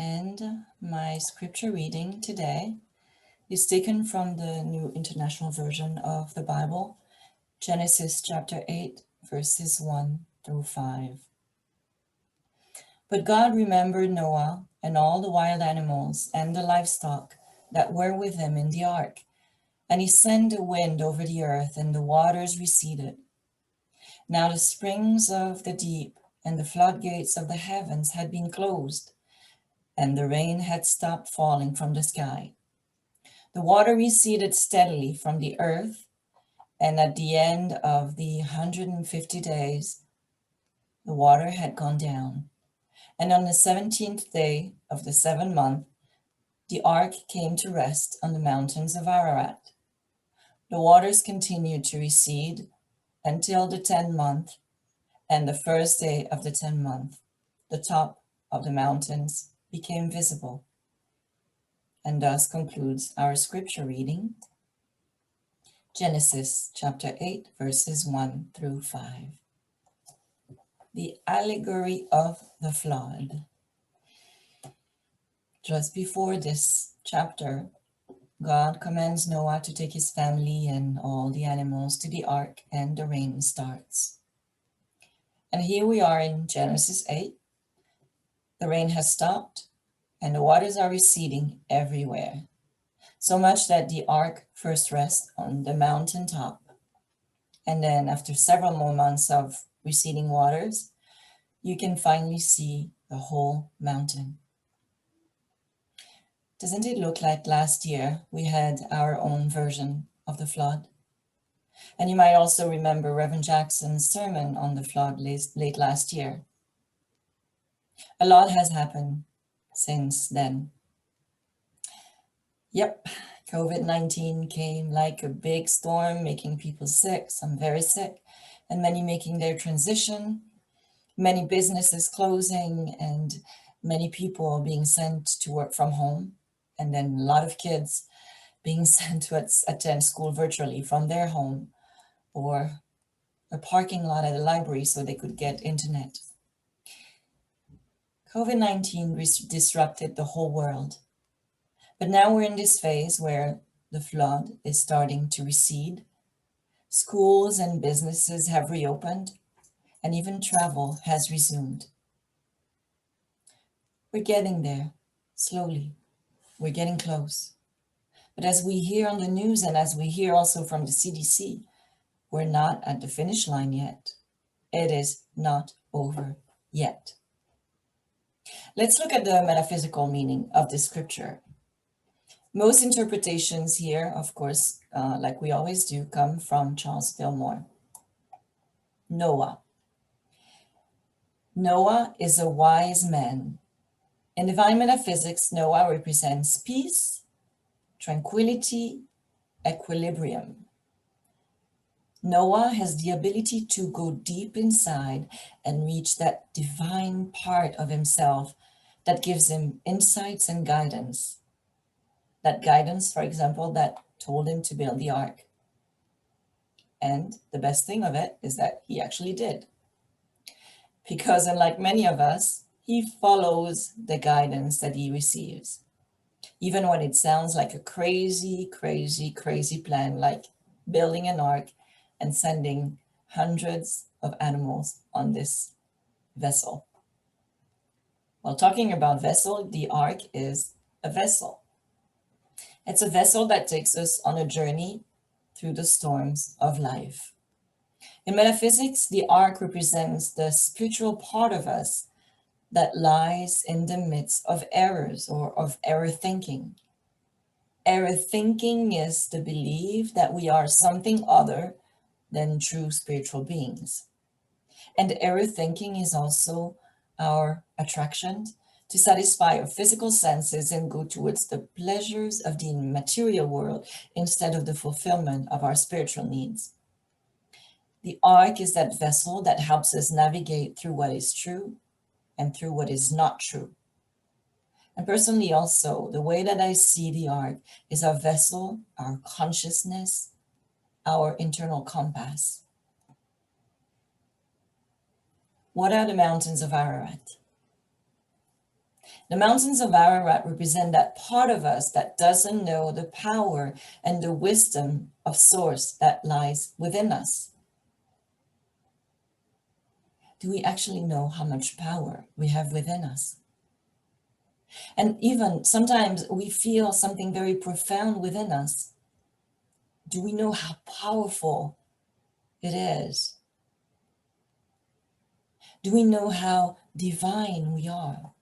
And my scripture reading today is taken from the New International Version of the Bible, Genesis chapter 8, verses 1 through 5. But God remembered Noah and all the wild animals and the livestock that were with him in the ark, and he sent a wind over the earth, and the waters receded. Now the springs of the deep and the floodgates of the heavens had been closed, and the rain had stopped falling from the sky. The water receded steadily from the earth, and at the end of the 150 days, the water had gone down. And on the 17th day of the 7th month, the ark came to rest on the mountains of Ararat. The waters continued to recede until the 10th month, and the first day of the 10th month, the top of the mountains became visible. And thus concludes our scripture reading, Genesis chapter 8, verses 1 through 5. The allegory of the flood. Just before this chapter, God commands Noah to take his family and all the animals to the ark, and the rain starts. And here we are in Genesis 8. The rain has stopped, and the waters are receding everywhere, so much that the ark first rests on the mountain top. And then after several more months of receding waters, you can finally see the whole mountain. Doesn't it look like last year we had our own version of the flood? And you might also remember Reverend Jackson's sermon on the flood late last year. A lot has happened since then. Yep, COVID-19 came like a big storm, making people sick, some very sick, and many making their transition, many businesses closing, and many people being sent to work from home, and then a lot of kids being sent to attend school virtually from their home or a parking lot at a library so they could get internet. COVID-19 disrupted the whole world. But now we're in this phase where the flood is starting to recede. Schools and businesses have reopened, and even travel has resumed. We're getting there, slowly. We're getting close. But as we hear on the news and as we hear also from the CDC, we're not at the finish line yet. It is not over yet. Let's look at the metaphysical meaning of this scripture. Most interpretations here, of course, like we always do, come from Charles Fillmore. Noah. Noah is a wise man. In divine metaphysics, Noah represents peace, tranquility, equilibrium. Noah has the ability to go deep inside and reach that divine part of himself that gives him insights and guidance. That guidance, for example, that told him to build the ark. And the best thing of it is that he actually did. Because unlike many of us, he follows the guidance that he receives. Even when it sounds like a crazy, crazy, crazy plan, like building an ark and sending hundreds of animals on this vessel. Well, talking about vessel, the ark is a vessel. It's a vessel that takes us on a journey through the storms of life. In metaphysics, the ark represents the spiritual part of us that lies in the midst of errors or of error thinking. Error thinking is the belief that we are something other than true spiritual beings. And error thinking is also our attraction to satisfy our physical senses and go towards the pleasures of the material world instead of the fulfillment of our spiritual needs. The ark is that vessel that helps us navigate through what is true and through what is not true. And personally also, the way that I see the ark is our vessel, our consciousness, our internal compass. What are the mountains of Ararat? The mountains of Ararat represent that part of us that doesn't know the power and the wisdom of source that lies within us. Do we actually know how much power we have within us? And even sometimes we feel something very profound within us. Do we know how powerful it is? Do we know how divine we are?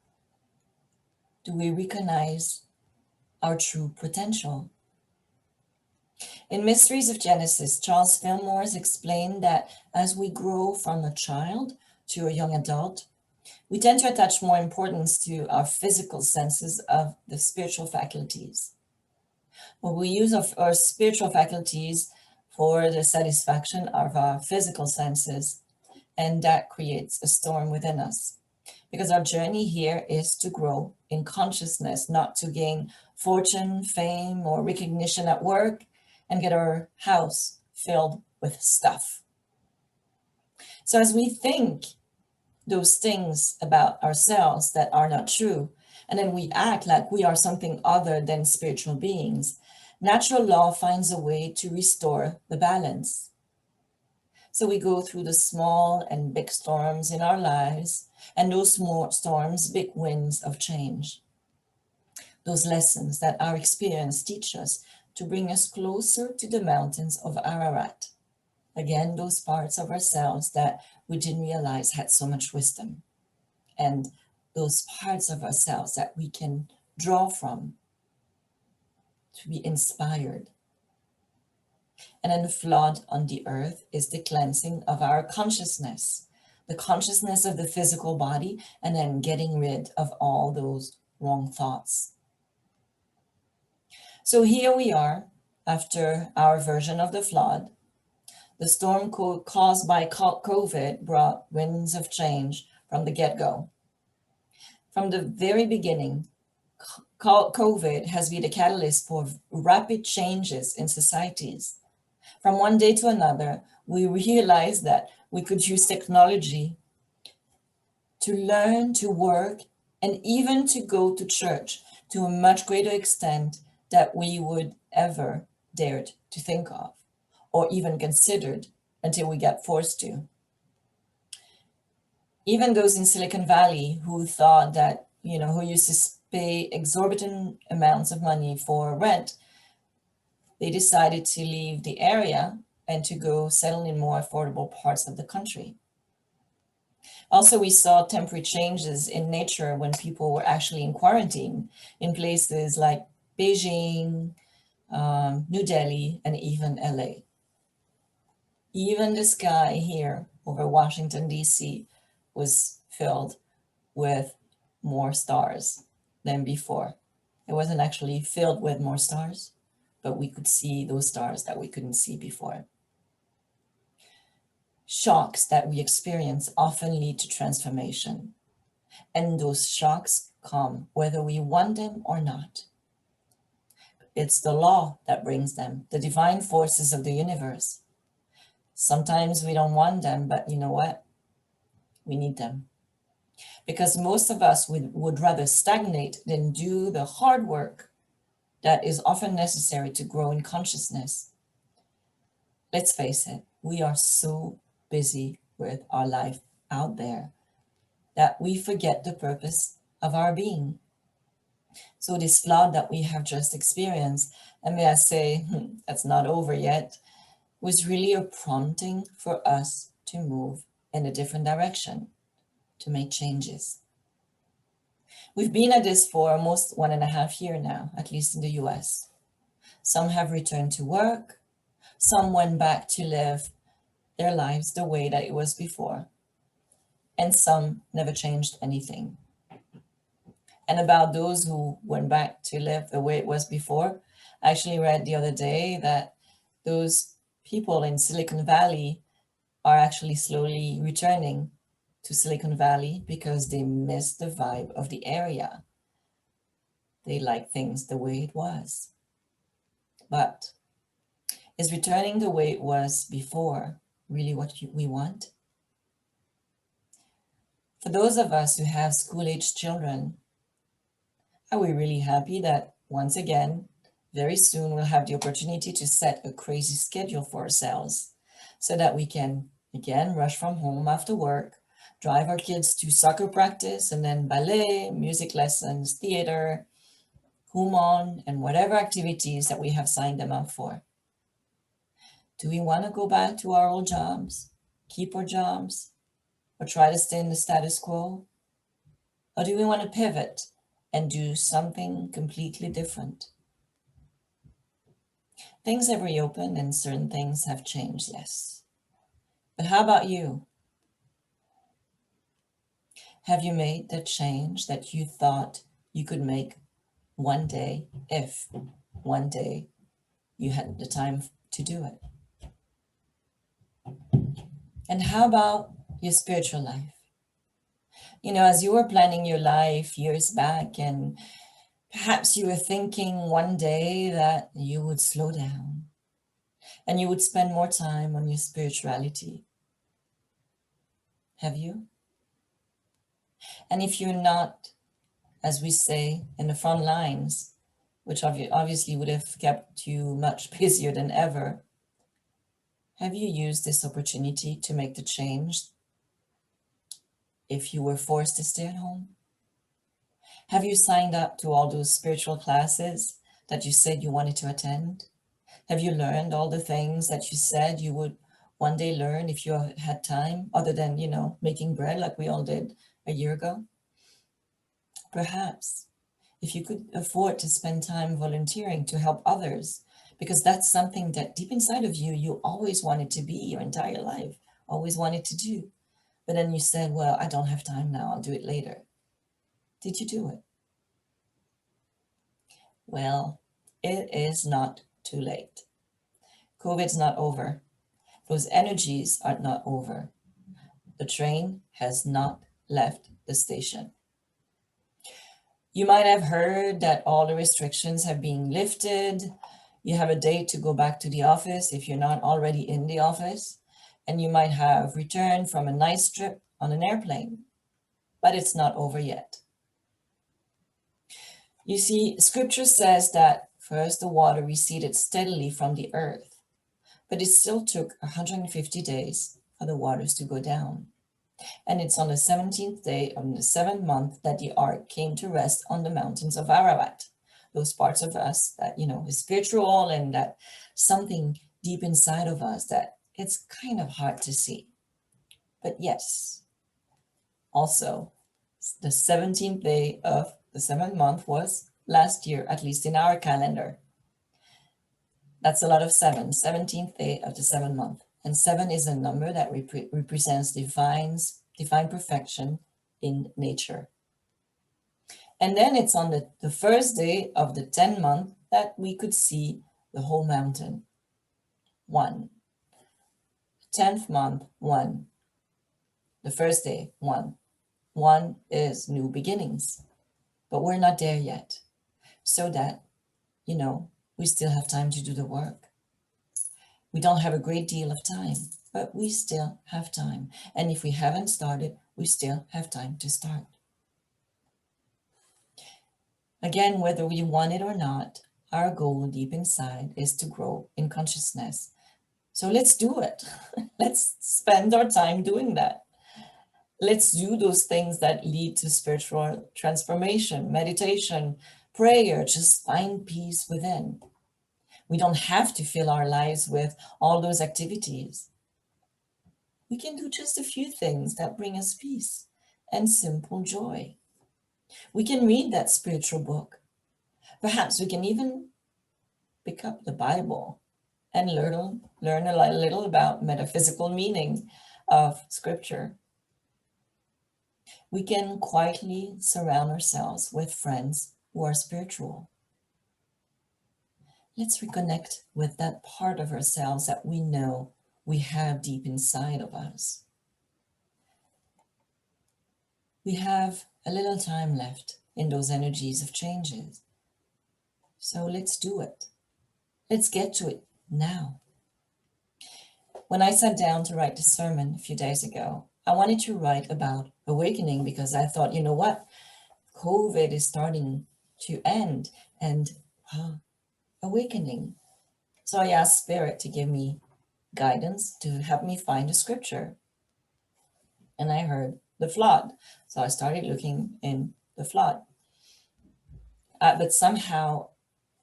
Do we recognize our true potential? In Mysteries of Genesis, Charles Fillmore explained that as we grow from a child to a young adult, we tend to attach more importance to our physical senses of the spiritual faculties. But we use our spiritual faculties for the satisfaction of our physical senses, and that creates a storm within us. Because our journey here is to grow in consciousness, not to gain fortune, fame, or recognition at work and get our house filled with stuff. So as we think those things about ourselves that are not true, and then we act like we are something other than spiritual beings, natural law finds a way to restore the balance. So we go through the small and big storms in our lives, and those small storms, big winds of change. Those lessons that our experience teach us to bring us closer to the mountains of Ararat. Again, those parts of ourselves that we didn't realize had so much wisdom. And those parts of ourselves that we can draw from to be inspired. And then the flood on the earth is the cleansing of our consciousness, the consciousness of the physical body, and then getting rid of all those wrong thoughts. So here we are, after our version of the flood. The storm caused by COVID brought winds of change from the get-go. From the very beginning, COVID has been a catalyst for rapid changes in societies. From one day to another, we realized that we could use technology to learn, to work, and even to go to church to a much greater extent that we would ever dared to think of, or even considered until we got forced to. Even those in Silicon Valley who thought that, who used to pay exorbitant amounts of money for rent, they decided to leave the area and to go settle in more affordable parts of the country. Also, we saw temporary changes in nature when people were actually in quarantine in places like Beijing, New Delhi, and even LA. Even the sky here over Washington, D.C. was filled with more stars than before. It wasn't actually filled with more stars, but we could see those stars that we couldn't see before. Shocks that we experience often lead to transformation, and those shocks come whether we want them or not. It's the law that brings them, the divine forces of the universe. Sometimes we don't want them, but you know what? We need them. Because most of us would rather stagnate than do the hard work that is often necessary to grow in consciousness. Let's face it, we are so busy with our life out there that we forget the purpose of our being. So this flood that we have just experienced, and may I say, that's not over yet, was really a prompting for us to move in a different direction, to make changes. We've been at this for almost 1.5 years now, at least in the US. Some have returned to work, some went back to live their lives the way that it was before, and some never changed anything. And about those who went back to live the way it was before, I actually read the other day that those people in Silicon Valley are actually slowly returning to Silicon Valley because they miss the vibe of the area. They like things the way it was. But is returning the way it was before really what we want? For those of us who have school-aged children, Are we really happy that once again, very soon we'll have the opportunity to set a crazy schedule for ourselves so that we can again rush from home after work, drive our kids to soccer practice and then ballet, music lessons, theater, Kumon, and whatever activities that we have signed them up for. Do we want to go back to our old jobs, keep our jobs, or try to stay in the status quo? Or do we want to pivot and do something completely different? Things have reopened and certain things have changed, yes. But how about you? Have you made the change that you thought you could make one day if one day you had the time to do it? And how about your spiritual life? You know, as you were planning your life years back, and perhaps you were thinking one day that you would slow down and you would spend more time on your spirituality. Have you? And if you're not, as we say, in the front lines, which obviously would have kept you much busier than ever, have you used this opportunity to make the change if you were forced to stay at home? Have you signed up to all those spiritual classes that you said you wanted to attend? Have you learned all the things that you said you would one day learn if you had time, other than, making bread like we all did a year ago? Perhaps if you could afford to spend time volunteering to help others, because that's something that deep inside of you, you always wanted to be your entire life, always wanted to do. But then you said, well, I don't have time now, I'll do it later. Did you do it? Well, it is not too late. COVID's not over. Those energies are not over. The train has not left the station. You might have heard that all the restrictions have been lifted. You have a date to go back to the office if you're not already in the office. And you might have returned from a nice trip on an airplane. But it's not over yet. You see, scripture says that first the water receded steadily from the earth, but it still took 150 days for the waters to go down. And it's on the 17th day of the 7th month that the ark came to rest on the mountains of Ararat. Those parts of us that, is spiritual, and that something deep inside of us that it's kind of hard to see. But yes, also the 17th day of the 7th month was last year, at least in our calendar. That's a lot of 7, 17th day of the 7th month. And 7 is a number that represents divine perfection in nature. And then it's on the first day of the 10th month that we could see the whole mountain. 1. 10th month, 1. The first day, 1. 1 is new beginnings. But we're not there yet. So that, we still have time to do the work. We don't have a great deal of time, but we still have time. And if we haven't started, we still have time to start. Again, whether we want it or not, our goal deep inside is to grow in consciousness. So let's do it. Let's spend our time doing that. Let's do those things that lead to spiritual transformation, meditation, prayer. Just find peace within. We don't have to fill our lives with all those activities. We can do just a few things that bring us peace and simple joy. We can read that spiritual book. Perhaps we can even pick up the Bible and learn a little about metaphysical meaning of scripture. We can quietly surround ourselves with friends who are spiritual. Let's reconnect with that part of ourselves that we know we have deep inside of us. We have a little time left in those energies of changes. So let's do it. Let's get to it now. When I sat down to write the sermon a few days ago, I wanted to write about awakening because I thought, you know what? COVID is starting to end and awakening. So I asked Spirit to give me guidance to help me find a scripture. And I heard the flood. So I started looking in the flood. But somehow,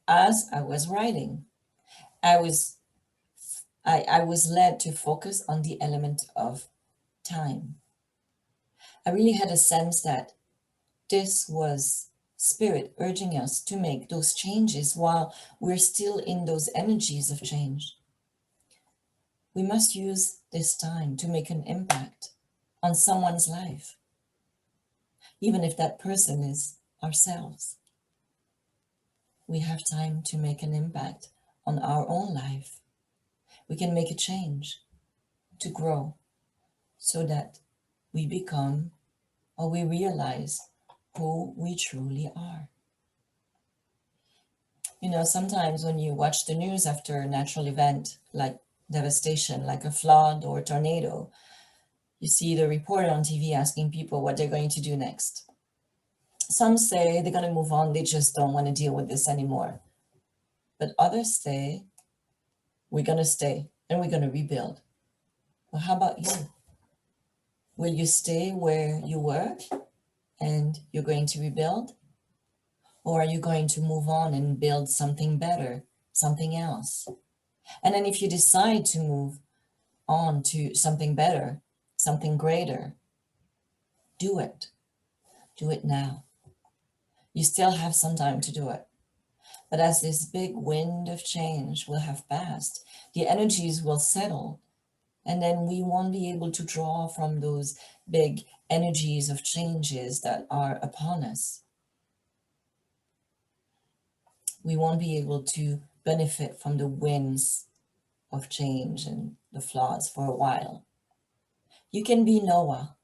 as I was writing, I was led to focus on the element of time. I really had a sense that this was Spirit urging us to make those changes while we're still in those energies of change. We must use this time to make an impact on someone's life, even if that person is ourselves. We have time to make an impact on our own life. We can make a change to grow so that we become or we realize who we truly are. You know, sometimes when you watch the news after a natural event like devastation, like a flood or a tornado, you see the reporter on TV asking people what they're going to do next. Some say they're going to move on, they just don't want to deal with this anymore. But others say, we're going to stay and we're going to rebuild. Well, how about you? Will you stay where you were and you're going to rebuild? Or are you going to move on and build something better, something else? And then if you decide to move on to something better, something greater, do it. Do it now. You still have some time to do it. But as this big wind of change will have passed, the energies will settle, and then we won't be able to draw from those big energies of changes that are upon us. We won't be able to benefit from the winds of change and the floods for a while. You can be Noah.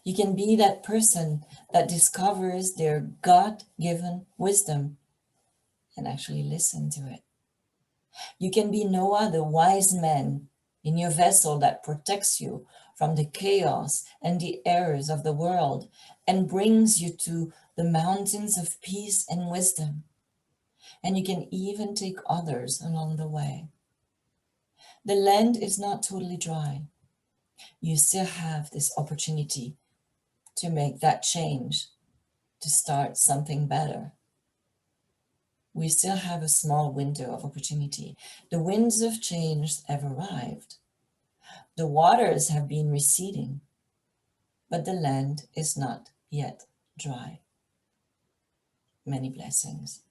You can be that person that discovers their God-given wisdom and actually listen to it. You can be Noah, the wise man in your vessel that protects you from the chaos and the errors of the world and brings you to the mountains of peace and wisdom. And you can even take others along the way. The land is not totally dry. You still have this opportunity to make that change, to start something better. We still have a small window of opportunity. The winds of change have arrived. The waters have been receding, but the land is not yet dry. Many blessings.